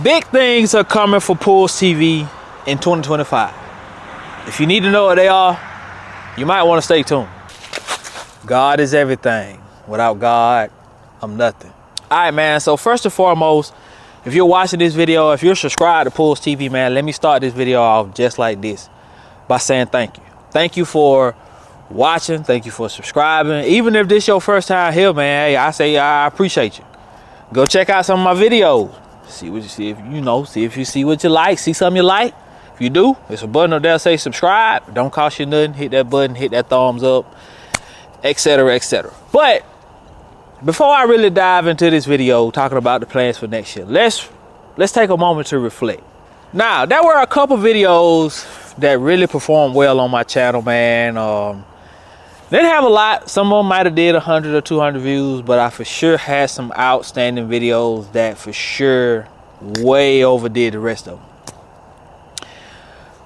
Big things are coming for PullsTv in 2025. If you need to know what they are, you might want to stay tuned. God is everything. Without God, I'm nothing. All right, man. So first and foremost, if you're watching this video, if you're subscribed to PullsTv, man, let me start this video off just like this by saying thank you. Thank you for watching. Thank you for subscribing. Even if this your first time here, man, hey, I appreciate you. Go check out some of my videos. See what you see, see if you see what you like, see something you like. If you do, there's a button up there that say subscribe. Don't cost you nothing. Hit that button, hit that thumbs up, etc., etc. But before I really dive into this video talking about the plans for next year, let's take a moment to reflect. Now, there were a couple videos that really performed well on my channel, man. Didn't have a lot. Some of them might have did 100 or 200 views, but I for sure had some outstanding videos that for sure way overdid the rest of them.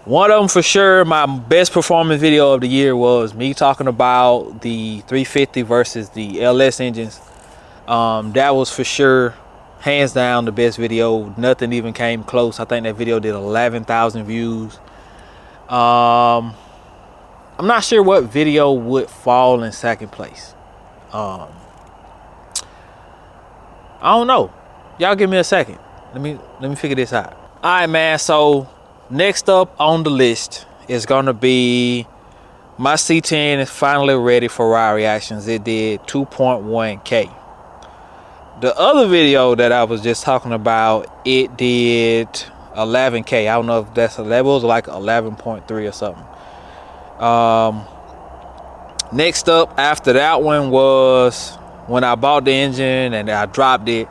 One of them for sure, my best performance video of the year was me talking about the 350 versus the LS engines. That was for sure, hands down, the best video. Nothing even came close. I think that video did 11,000 views. I'm not sure what video would fall in second place. I don't know. Y'all give me a second. Let me figure this out. All right, man. So next up on the list is gonna be my C10 is finally ready for ride reactions. It did 2.1K. The other video that I was just talking about, it did 11K. I don't know if that's a level, it was like 11.3 or something. Next up after that one was when I bought the engine and I dropped it.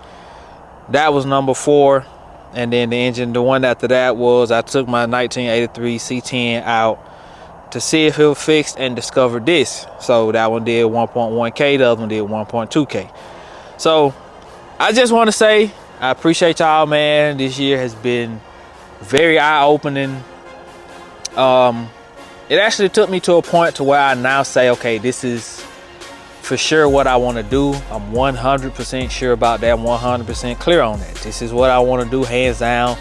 That was number 4. And then the one after that was I took my 1983 C10 out to see if it was fixed and discovered this. So that one did 1.1K, the other one did 1.2K. So I just want to say I appreciate y'all, man. This year has been very eye-opening. It actually took me to a point to where I now say, okay, this is for sure what I want to do. I'm 100% sure about that. I'm 100% clear on that. This is what I want to do, hands down,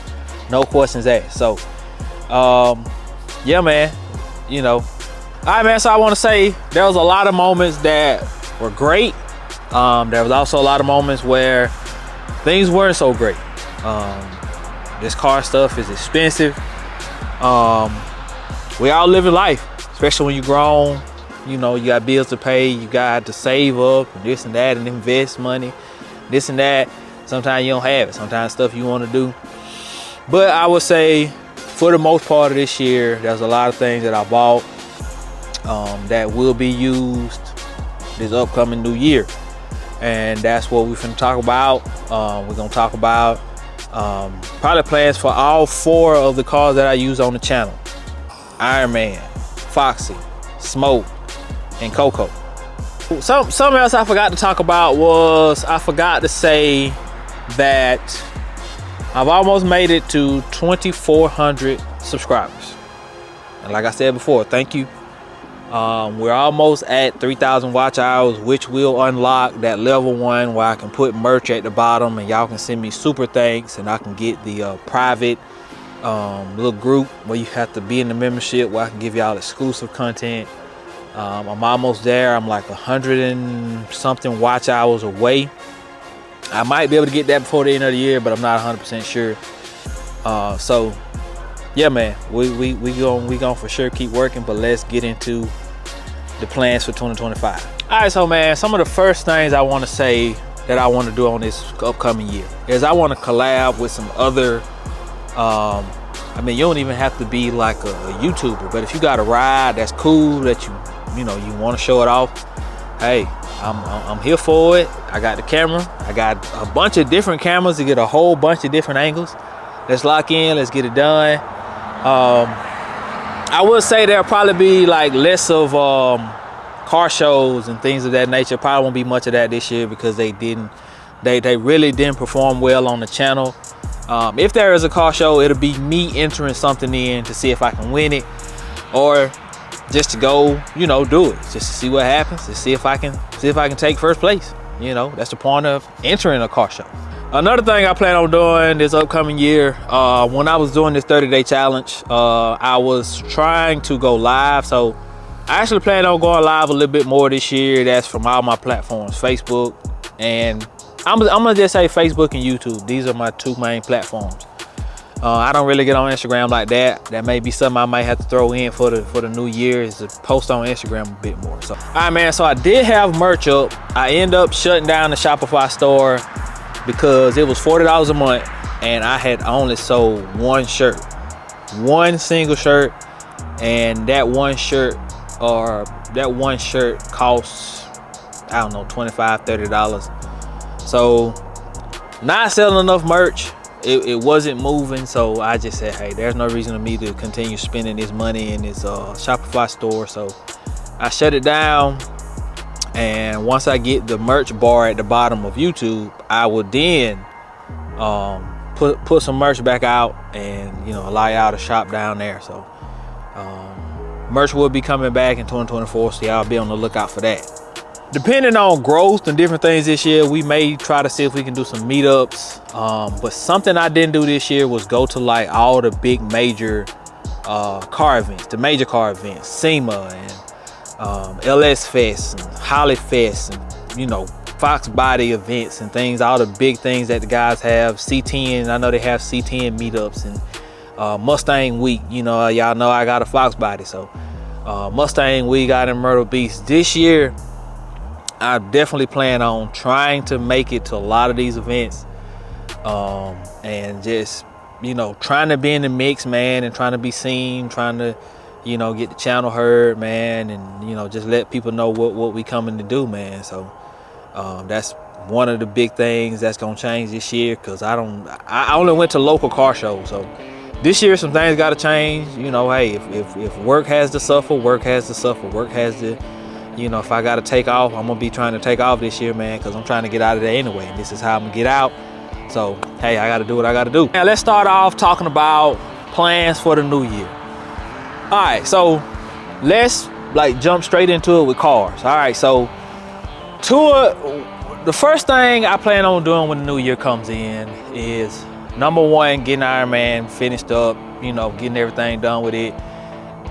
no questions asked. So, yeah, man, all right, man. So I want to say there was a lot of moments that were great. There was also a lot of moments where things weren't so great. This car stuff is expensive. We all living life, especially when you're grown. You got bills to pay, you got to save up and this and that and invest money, this and that. Sometimes you don't have it. Sometimes stuff you want to do. But I would say for the most part of this year, there's a lot of things that I bought that will be used this upcoming new year. And that's what we're finna talk about. We're gonna talk about probably plans for all 4 of the cars that I use on the channel. Iron Man, Foxy, Smoke, and Coco. Something else I forgot to talk about was I forgot to say that I've almost made it to 2,400 subscribers. And like I said before, thank you. We're almost at 3,000 watch hours, which will unlock that level 1 where I can put merch at the bottom and y'all can send me super thanks and I can get the private little group where you have to be in the membership where I can give y'all exclusive content. I'm almost there. I'm like 100 and something watch hours away. I might be able to get that before the end of the year, but I'm not 100% sure. So yeah, man, we gonna for sure keep working, but let's get into the plans for 2025. All right, so man, some of the first things I want to say that I want to do on this upcoming year is I want to collab with some other I mean, you don't even have to be like a YouTuber, but if you got a ride that's cool that you want to show it off, hey, I'm here for it. I got the camera. I got a bunch of different cameras to get a whole bunch of different angles. Let's lock in. Let's get it done. I would say there'll probably be like less of car shows and things of that nature. Probably won't be much of that this year because they really didn't perform well on the channel. If there is a car show, it'll be me entering something in to see if I can win it, or just to go, do it, just to see what happens, to see if I can take first place. That's the point of entering a car show. Another thing I plan on doing this upcoming year, when I was doing this 30-day challenge, I was trying to go live. So I actually plan on going live a little bit more this year. That's from all my platforms, Facebook, and I'm gonna just say Facebook and YouTube. These are my two main platforms. I don't really get on Instagram like that. That may be something I might have to throw in for the new year, is to post on Instagram a bit more. So, all right, man. So I did have merch up. I end up shutting down the Shopify store because it was $40 a month, and I had only sold one single shirt, and that one shirt costs, I don't know, $25, $30. So not selling enough merch. It wasn't moving, so I just said, hey, there's no reason for me to continue spending this money in this Shopify store. So I shut it down, and once I get the merch bar at the bottom of YouTube, I will then put some merch back out, and allow y'all to shop down there. So merch will be coming back in 2024, so y'all be on the lookout for that. Depending on growth and different things this year, we may try to see if we can do some meetups. But something I didn't do this year was go to like all the big major car events, the major car events, SEMA and LS Fest and Holly Fest, and Fox Body events and things, all the big things that the guys have. C10, I know they have C10 meetups, and Mustang Week. Y'all know I got a Fox Body, so Mustang Week out in Myrtle Beach. This year, I definitely plan on trying to make it to a lot of these events, and just trying to be in the mix, man, and trying to be seen, trying to get the channel heard, man, and just let people know what we coming to do, man. So that's one of the big things that's gonna change this year, because I only went to local car shows. So this year some things got to change. Hey, if work has to suffer, work has to, if I got to take off, I'm gonna be trying to take off this year, man, because I'm trying to get out of there anyway. This is how I'm gonna get out. So hey, I got to do what I got to do. Now let's start off talking about plans for the new year. All right, so let's jump straight into it with cars. All right, so the first thing I plan on doing when the new year comes in is, number one, getting Ironman finished up, getting everything done with it.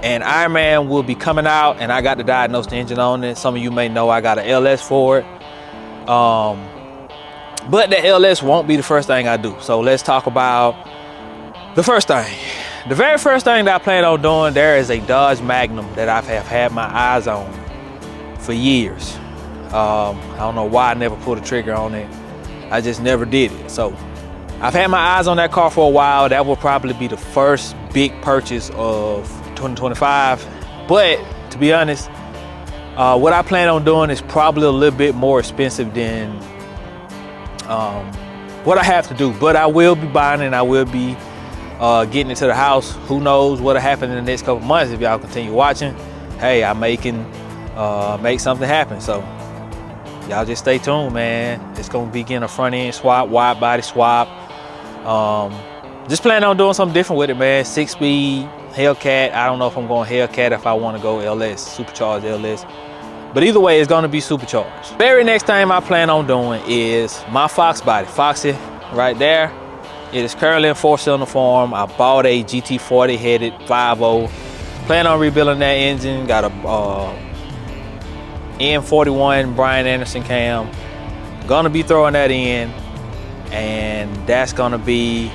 And Ironman will be coming out, and I got to diagnose the engine on it. Some of you may know I got an LS for it. But the LS won't be the first thing I do. So let's talk about the first thing. The very first thing that I plan on doing, there is a Dodge Magnum that I have had my eyes on for years. I don't know why I never pulled a trigger on it. I just never did it. So I've had my eyes on that car for a while. That will probably be the first big purchase of 2025. But to be honest, what I plan on doing is probably a little bit more expensive than what I have to do. But I will be buying, and I will be getting it to the house. Who knows what'll happen in the next couple months if y'all continue watching. Hey, I make something happen. So y'all just stay tuned, man. It's gonna be getting a front end swap, wide body swap. Just planning on doing something different with it, man. 6-speed Hellcat. I don't know if I'm going Hellcat, if I want to go LS, supercharged LS. But either way, it's going to be supercharged. Very next thing I plan on doing is my Fox Body. Foxy right there. It is currently in 4-cylinder form. I bought a GT40 headed 5.0. Plan on rebuilding that engine. Got a N41 Brian Anderson cam. Gonna be throwing that in, and that's gonna be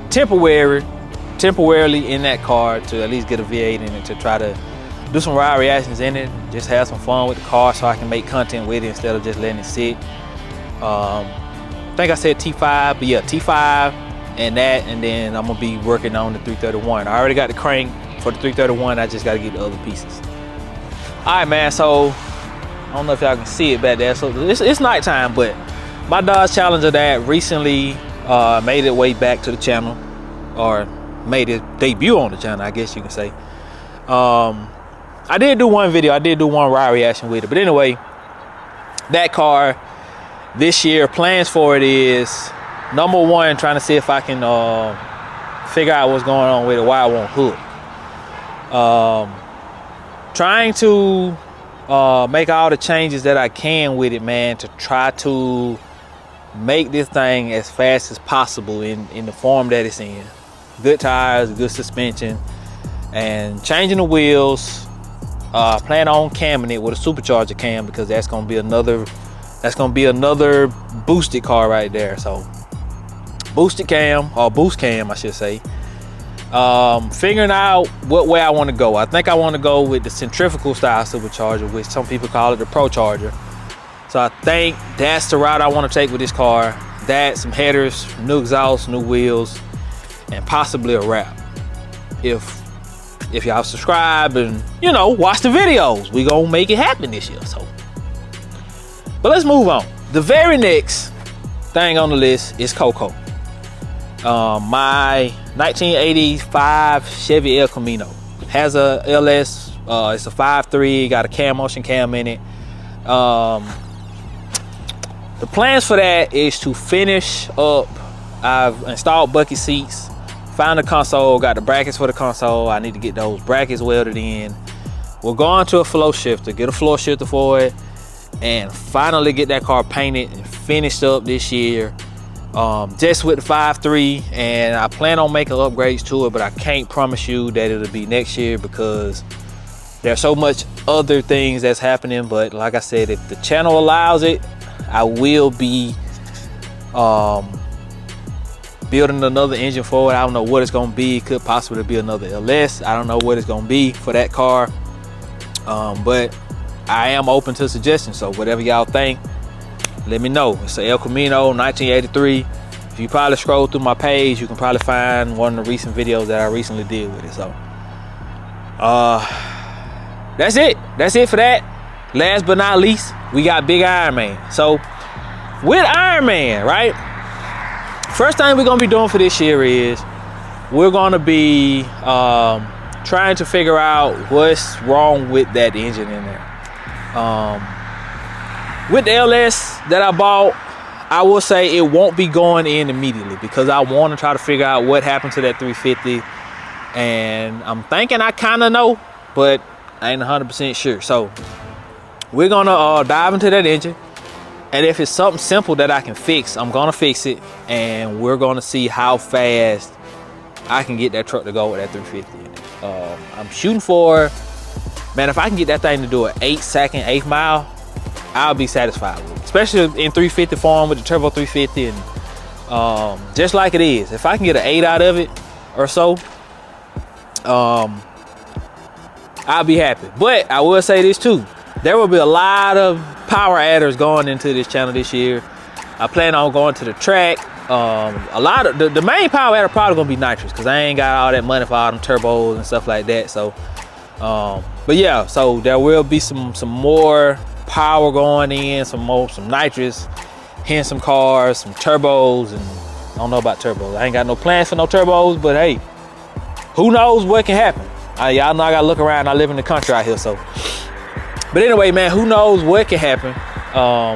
temporarily in that car to at least get a V8 in it, to try to do some ride reactions in it, just have some fun with the car so I can make content with it instead of just letting it sit. I think I said T5, but yeah, T5 and that, and then I'm gonna be working on the 331. I already got the crank for the 331, I just gotta get the other pieces. All right, man, so I don't know if y'all can see it back there. So it's nighttime, but my Dodge Challenger that recently made its way back to the channel, or made its debut on the channel, I guess you can say. I did do one video, I did do one ride reaction with it, but anyway, that car this year, plans for it is, number one, trying to see if I can figure out what's going on with it, why it won't hook. Trying to make all the changes that I can with it, man, to try to make this thing as fast as possible in the form that it's in. Good tires, good suspension, and changing the wheels. Plan on camming it with a supercharger cam, because that's gonna be another boosted car right there. So boosted cam, or boost cam I should say. Figuring out what way I want to go. I think I want to go with the centrifugal style supercharger, which some people call it the Pro Charger. So I think that's the route I want to take with this car. That, some headers, new exhaust, new wheels, and possibly a wrap. If y'all subscribe and, you know, watch the videos, we gonna make it happen this year. So, but let's move on. The very next thing on the list is Coco. My 1985 Chevy El Camino has a LS. It's a 5.3, got a cam motion cam in it. The plans for that is to finish up. I've installed bucket seats, found the console, got the brackets for the console. I need to get those brackets welded in. We'll go on to a flow shifter, get a floor shifter for it, and finally get that car painted and finished up this year. Just with the 5.3, and I plan on making upgrades to it, but I can't promise you that it'll be next year because there's so much other things that's happening. But like I said, if the channel allows it, I will be building another engine for it. I don't know what it's gonna be. It could possibly be another LS. I don't know what it's gonna be for that car, but I am open to suggestions. So whatever y'all think, let me know. It's a El Camino 1983. If you probably scroll through my page, you can probably find one of the recent videos that I recently did with it. So that's it for that. Last but not least, we got Big Iron Man. So with Iron Man, right, first thing we're gonna be doing for this year is we're gonna be trying to figure out what's wrong with that engine in there. With the LS that I bought, I will say it won't be going in immediately because I want to try to figure out what happened to that 350, and I'm thinking I kind of know, but I ain't 100% sure. So we're gonna dive into that engine, and if it's something simple that I can fix, I'm gonna fix it, and we're gonna see how fast I can get that truck to go with that 350 in it. I'm shooting for, man, if I can get that thing to do an 8-second 8th mile, I'll be satisfied with it, especially in 350 form with the turbo 350, and just like it is, if I can get an 8 out of it or so, I'll be happy. But I will say this too, there will be a lot of power adders going into this channel this year. I plan on going to the track. A lot of the main power adder probably gonna be nitrous, because I ain't got all that money for all them turbos and stuff like that. So but yeah, so there will be some more power going in, some nitrous, hitting some cars, some turbos, and I don't know about turbos. I ain't got no plans for no turbos, but hey, who knows what can happen. Y'all know I gotta look around. I live in the country out here, so. But anyway, man, who knows what can happen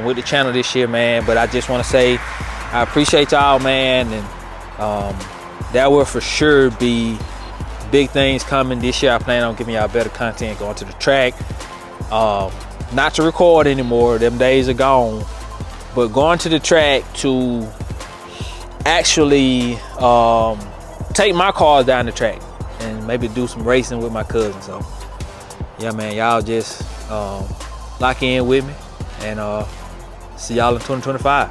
with the channel this year, man. But I just want to say I appreciate y'all, man, and there will for sure be big things coming this year. I plan on giving y'all better content, going to the track. Not to record anymore, them days are gone, but going to the track to actually take my cars down the track and maybe do some racing with my cousin. So yeah, man, y'all just lock in with me, and see y'all in 2025.